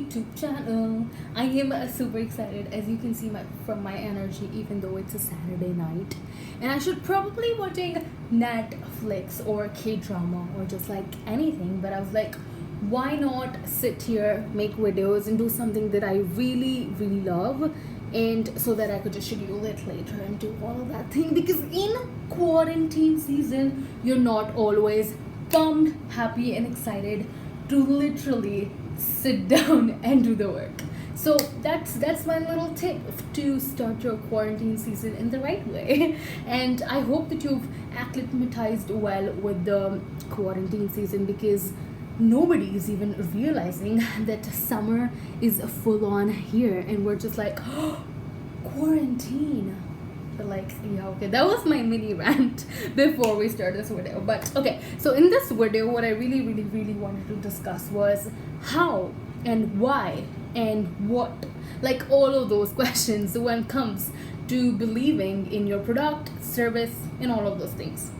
YouTube channel. I am super excited, as you can see from my energy, even though it's a Saturday night. And I should probably watching Netflix or K-drama or just like anything, but I was like, why not sit here, make videos and do something that I really, really love, and so that I could just schedule it later and do all of that thing, because in quarantine season, you're not always pumped, happy and excited to literally sit down and do the work. So that's my little tip to start your quarantine season in the right way. And I hope that you've acclimatized well with the quarantine season, because nobody is even realizing that summer is full on here and we're just like, oh, quarantine. But like, yeah, okay, that was my mini rant before we start this video. But okay, so in this video, what I really, really, really wanted to discuss was how and why and what, like all of those questions when it comes to believing in your product, service, and all of those things.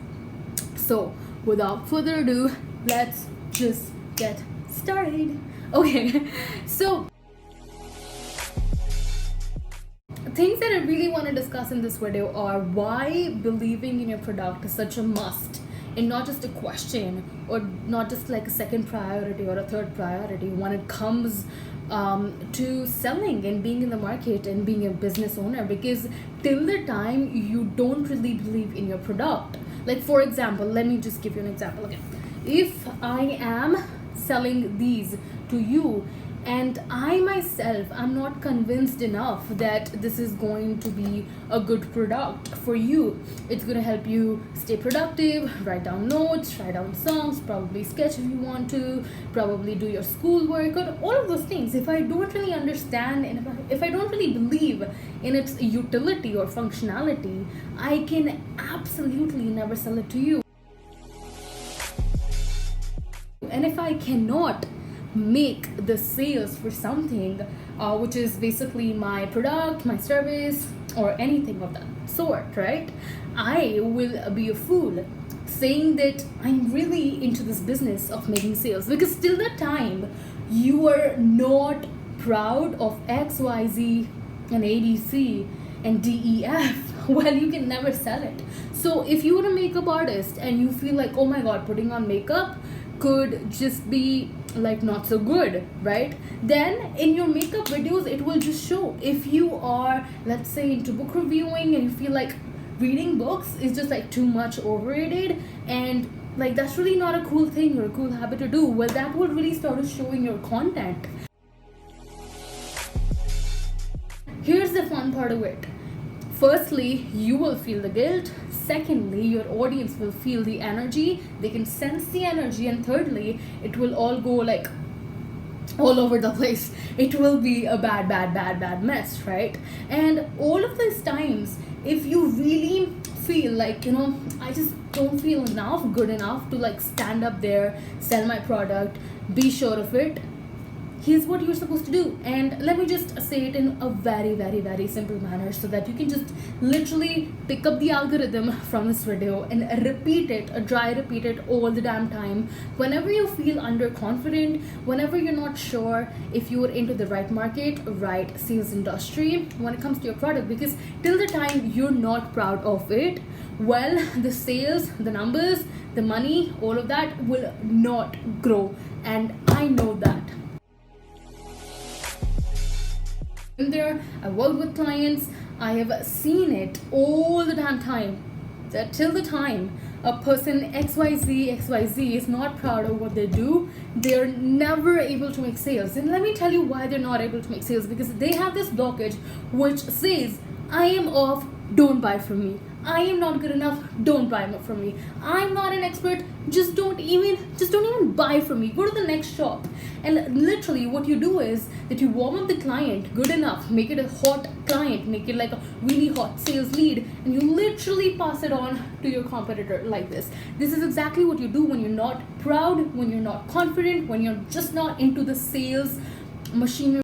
So without further ado, let's just get started. Okay, so things that I really want to discuss in this video are why believing in your product is such a must and not just a question, or not just like a second priority or a third priority when it comes to selling and being in the market and being a business owner. Because till the time you don't really believe in your product, like for example, let me just give you an example. Okay, if I am selling these to you and I myself am not convinced enough that this is going to be a good product for you, it's going to help you stay productive, write down notes, write down songs, probably sketch if you want to, probably do your schoolwork, or all of those things. If I don't really understand and if I don't really believe in its utility or functionality, I can absolutely never sell it to you. And if I cannot make the sales for something which is basically my product, my service, or anything of that sort, right, I will be a fool saying that I'm really into this business of making sales, because till that time you are not proud of XYZ and ABC and DEF, well, you can never sell it. So if you're a makeup artist and you feel like, oh my god, putting on makeup could just be like not so good, right, then in your makeup videos it will just show. If you are, let's say, into book reviewing and you feel like reading books is just like too much overrated and like that's really not a cool thing or a cool habit to do, well, that will really start showing your content. Here's the fun part of it. Firstly, you will feel the guilt. Secondly, your audience will feel the energy. They can sense the energy. And thirdly, it will all go like all over the place. It will be a bad mess, right? And all of these times, if you really feel like, I just don't feel good enough to like stand up there, sell my product, be sure of it, here's what you're supposed to do. And let me just say it in a very, very, very simple manner so that you can just literally pick up the algorithm from this video and repeat it, repeat it all the damn time. Whenever you feel underconfident, whenever you're not sure if you're into the right market, right sales industry when it comes to your product, because till the time you're not proud of it, well, the sales, the numbers, the money, all of that will not grow. And I know that. There, I work with clients, I have seen it all the damn time, that till the time a person XYZ is not proud of what they do, they're never able to make sales. And let me tell you why they're not able to make sales. Because they have this blockage which says, I am off, don't buy from me. I am not good enough, don't buy from me. I'm not an expert, just don't even buy from me. Go to the next shop. And literally what you do is that you warm up the client good enough, make it a hot client, make it like a really hot sales lead, and you literally pass it on to your competitor like this. This is exactly what you do when you're not proud, when you're not confident, when you're just not into the sales machinery.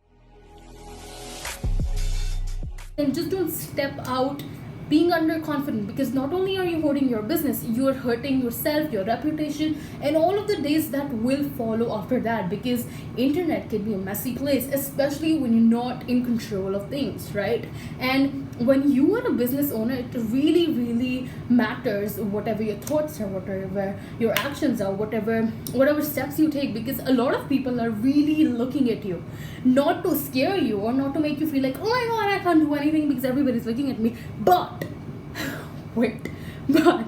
And just don't step out being underconfident, because not only are you hurting your business, you're hurting yourself, your reputation, and all of the days that will follow after that, because internet can be a messy place, especially when you're not in control of things, right? And when you are a business owner, it really matters whatever your thoughts are, whatever your actions are, whatever steps you take, because a lot of people are really looking at you, not to scare you or not to make you feel like, oh my god, I can't do anything because everybody's looking at me, but wait, but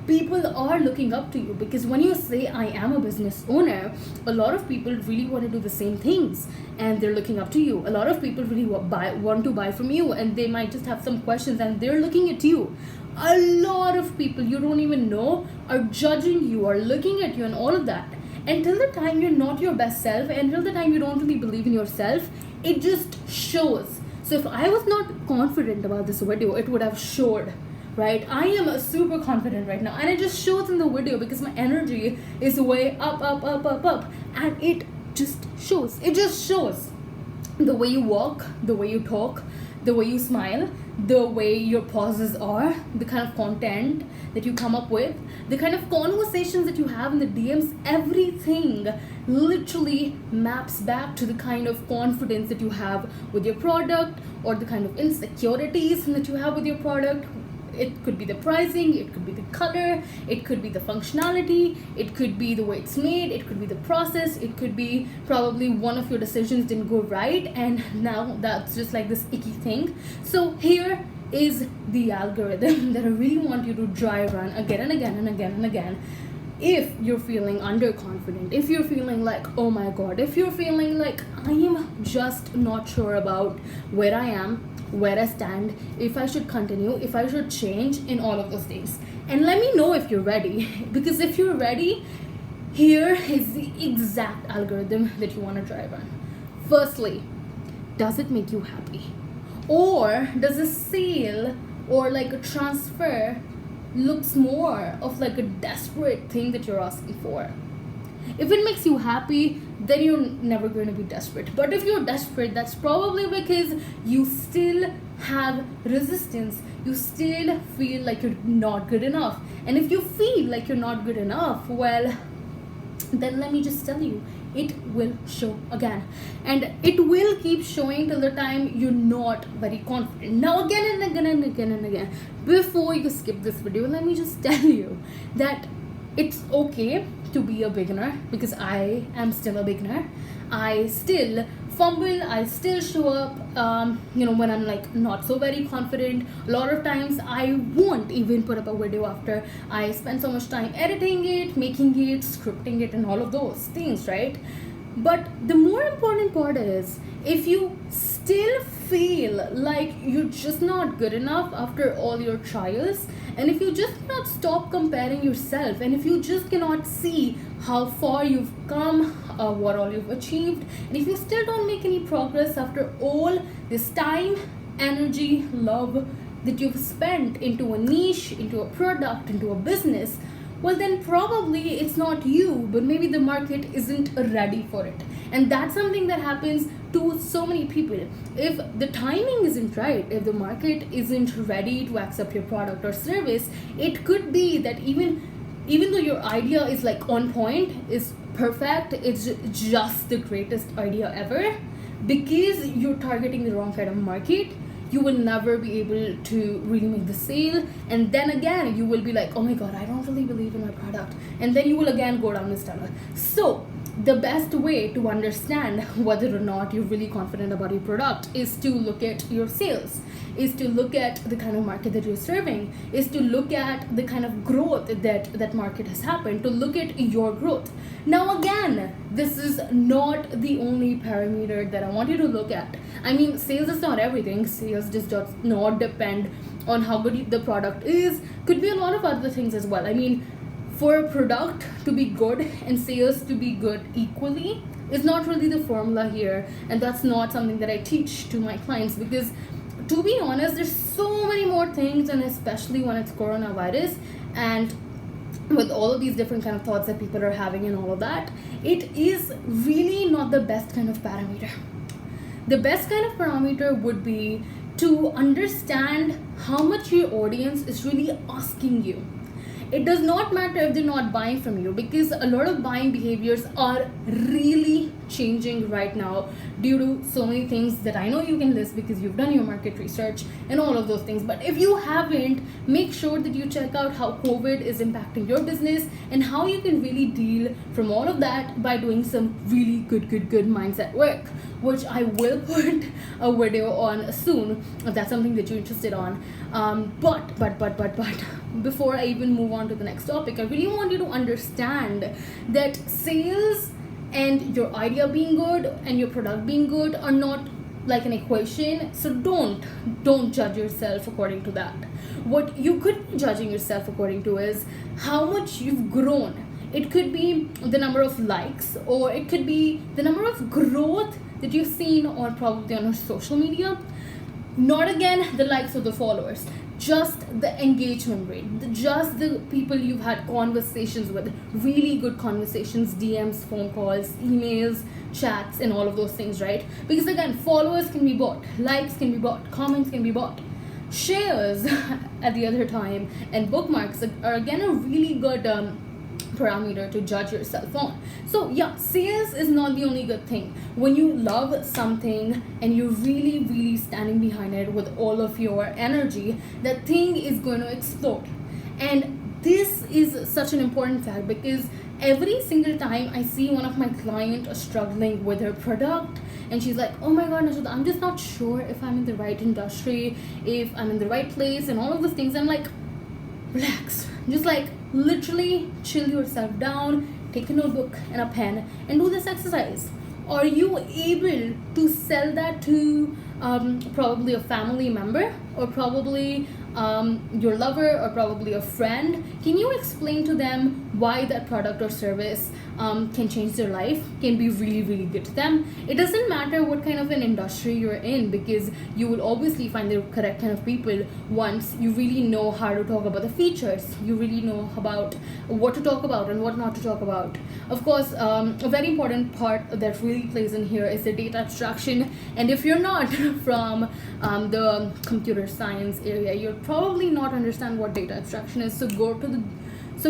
people are looking up to you, because when you say I am a business owner, a lot of people really want to do the same things and they're looking up to you. A lot of people really want to buy from you, and they might just have some questions and they're looking at you. A lot of people you don't even know are judging you, are looking at you, and all of that. Until the time you're not your best self, until the time you don't really believe in yourself, it just shows. So if I was not confident about this video, it would have showed, right? I am super confident right now, and it just shows in the video because my energy is way up, and it just shows. It just shows. The way you walk, the way you talk, the way you smile, the way your pauses are, the kind of content that you come up with, the kind of conversations that you have in the DMs, everything literally maps back to the kind of confidence that you have with your product, or the kind of insecurities that you have with your product. It could be the pricing, it could be the color, it could be the functionality, it could be the way it's made, it could be the process, it could be probably one of your decisions didn't go right, and now that's just like this icky thing. So here is the algorithm that I really want you to dry run again and again and again and again. If you're feeling underconfident, if you're feeling like, oh my god, if you're feeling like I am just not sure about where I am, where I stand, if I should continue, if I should change, in all of those things. And let me know if you're ready, because if you're ready, here is the exact algorithm that you want to drive on. Firstly, does it make you happy? Or does a sale or like a transfer looks more of like a desperate thing that you're asking for? If it makes you happy, then you're never going to be desperate. But if you're desperate, that's probably because you still have resistance. You still feel like you're not good enough. And if you feel like you're not good enough, well, then let me just tell you, it will show again. And it will keep showing till the time you're not very confident. Now again and again and again and again. Before you skip this video, let me just tell you that it's okay to be a beginner, because I am still a beginner. I still fumble, I still show up when I'm like not so very confident. A lot of times I won't even put up a video after I spend so much time editing it, making it, scripting it, and all of those things, right? But the more important part is, if you still feel like you're just not good enough after all your trials, and if you just cannot stop comparing yourself, and if you just cannot see how far you've come, what all you've achieved, and if you still don't make any progress after all this time, energy, love that you've spent into a niche, into a product, into a business, well then probably it's not you, but maybe the market isn't ready for it. And that's something that happens to so many people. If the timing isn't right, if the market isn't ready to accept your product or service, it could be that even though your idea is like on point, is perfect, it's just the greatest idea ever, because you're targeting the wrong kind of market, you will never be able to really make the sale. And then again, you will be like, oh my god, I don't really believe in my product. And then you will again go down this tunnel. So the best way to understand whether or not you're really confident about your product is to look at your sales, is to look at the kind of market that you're serving, is to look at the kind of growth that market has happened, to look at your growth. Now again, this is not the only parameter that I want you to look at. I mean, sales is not everything. Sales just does not depend on how good the product is. Could be a lot of other things as well. I mean, for a product to be good and sales to be good equally is not really the formula here, and that's not something that I teach to my clients, because to be honest, there's so many more things, and especially when it's coronavirus and with all of these different kind of thoughts that people are having and all of that, it is really not the best kind of parameter. The best kind of parameter would be, to understand how much your audience is really asking you. It does not matter if they're not buying from you, because a lot of buying behaviors are really changing right now due to so many things that I know you can list because you've done your market research and all of those things. But if you haven't, make sure that you check out how COVID is impacting your business and how you can really deal from all of that by doing some really good mindset work, which I will put a video on soon if that's something that you're interested on. But before I even move on to the next topic, I really want you to understand that sales and your idea being good and your product being good are not like an equation. So don't judge yourself according to that. What you could be judging yourself according to is how much you've grown. It could be the number of likes, or it could be the number of growth that you've seen or probably on your social media. Not again the likes or the followers, just the engagement rate, just the people you've had conversations with, really good conversations, DMs, phone calls, emails, chats, and all of those things, right? Because again, followers can be bought, likes can be bought, comments can be bought, shares at the other time, and bookmarks are again a really good parameter to judge yourself on. So yeah, sales is not the only good thing. When you love something and you're really standing behind it with all of your energy, that thing is going to explode. And this is such an important fact, because every single time I see one of my clients struggling with her product and she's like, oh my god, Nishita, I'm just not sure if I'm in the right industry, if I'm in the right place, and all of those things, I'm like, relax, just like literally chill yourself down, take a notebook and a pen and do this exercise. Are you able to sell that to probably a family member, or probably your lover, or probably a friend? Can you explain to them why that product or service can change their life, can be really good to them? It doesn't matter what kind of an industry you're in, because you will obviously find the correct kind of people once you really know how to talk about the features, you really know about what to talk about and what not to talk about. Of course, a very important part that really plays in here is the data abstraction. And if you're not from the computer science area, you'll probably not understand what data abstraction is. So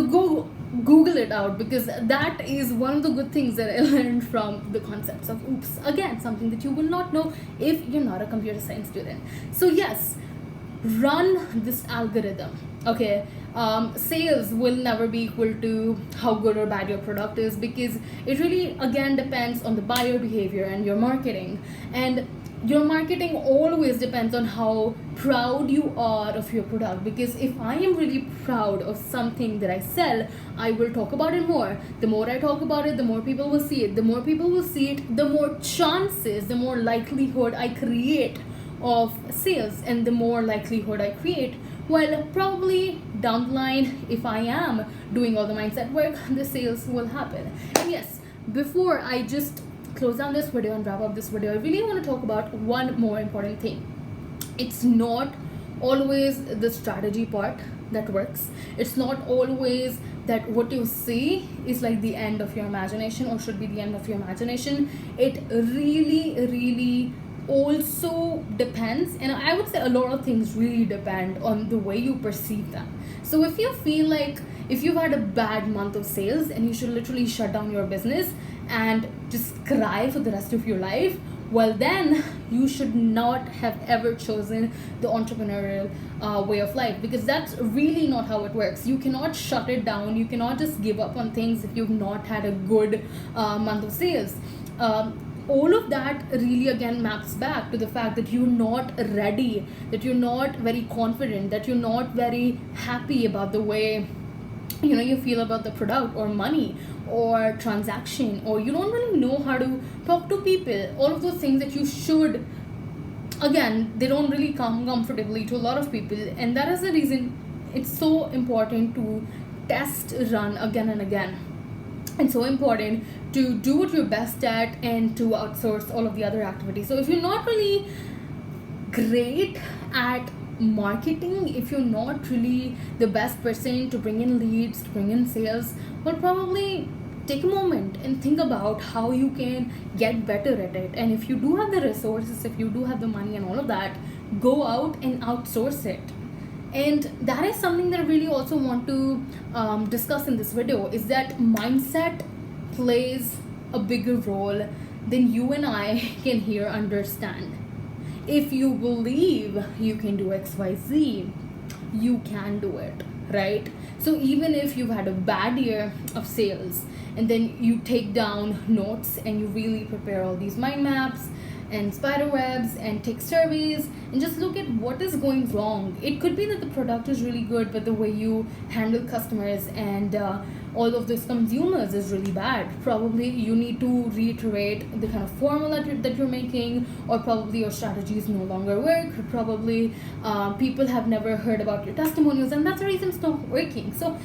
go Google it out, because that is one of the good things that I learned from the concepts of oops. Again, something that you will not know if you're not a computer science student. So yes, run this algorithm. Okay, sales will never be equal to how good or bad your product is, because it really again depends on the buyer behavior and your marketing. And your marketing always depends on how proud you are of your product, because if I am really proud of something that I sell, I will talk about it more. The more I talk about it, the more people will see it. The more people will see it, the more chances, the more likelihood I create of sales. And the more likelihood I create, well, probably down the line, if I am doing all the mindset work, the sales will happen. And yes, before I just close down this video and wrap up this video, I really want to talk about one more important thing. It's not always the strategy part that works. It's not always that what you see is like the end of your imagination, or should be the end of your imagination. It really also depends, and I would say a lot of things really depend on the way you perceive them. So if you feel like if you've had a bad month of sales and you should literally shut down your business and just cry for the rest of your life, well then you should not have ever chosen the entrepreneurial way of life, because that's really not how it works. You cannot shut it down, you cannot just give up on things if you've not had a good month of sales. All of that really again maps back to the fact that you're not ready, that you're not very confident, that you're not very happy about the way you feel about the product or money or transaction, or you don't really know how to talk to people. All of those things that you should, again, they don't really come comfortably to a lot of people, and that is the reason it's so important to test run again and again. It's so important to do what you're best at and to outsource all of the other activities. So if you're not really great at marketing, if you're not really the best person to bring in leads, to bring in sales, well, probably take a moment and think about how you can get better at it. And if you do have the resources, if you do have the money and all of that, go out and outsource it. And that is something that I really also want to discuss in this video, is that mindset plays a bigger role than you and I can here understand. If you believe you can do XYZ, you can do it, right? So even if you've had a bad year of sales, and then you take down notes and you really prepare all these mind maps and spider webs and take surveys and just look at what is going wrong. It could be that the product is really good, but the way you handle customers and all of those consumers is really bad. Probably you need to reiterate the kind of formula that you're making, or probably your strategies no longer work. Probably people have never heard about your testimonials, and that's the reason it's not working. So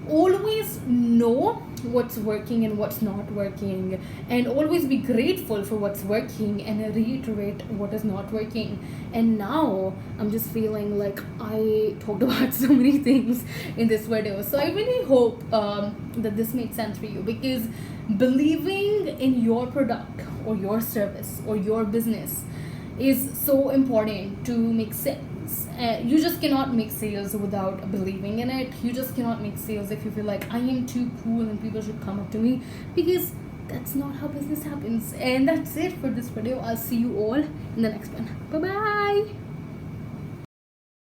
always know what's working and what's not working, and always be grateful for what's working and reiterate what is not working. And now I'm just feeling like I talked about so many things in this video, so I really hope that this made sense for you, because believing in your product or your service or your business is so important to make sales. You just cannot make sales without believing in it. You just cannot make sales if you feel like I am too cool and people should come up to me, because that's not how business happens. And that's it for this video. I'll see you all in the next one. Bye bye.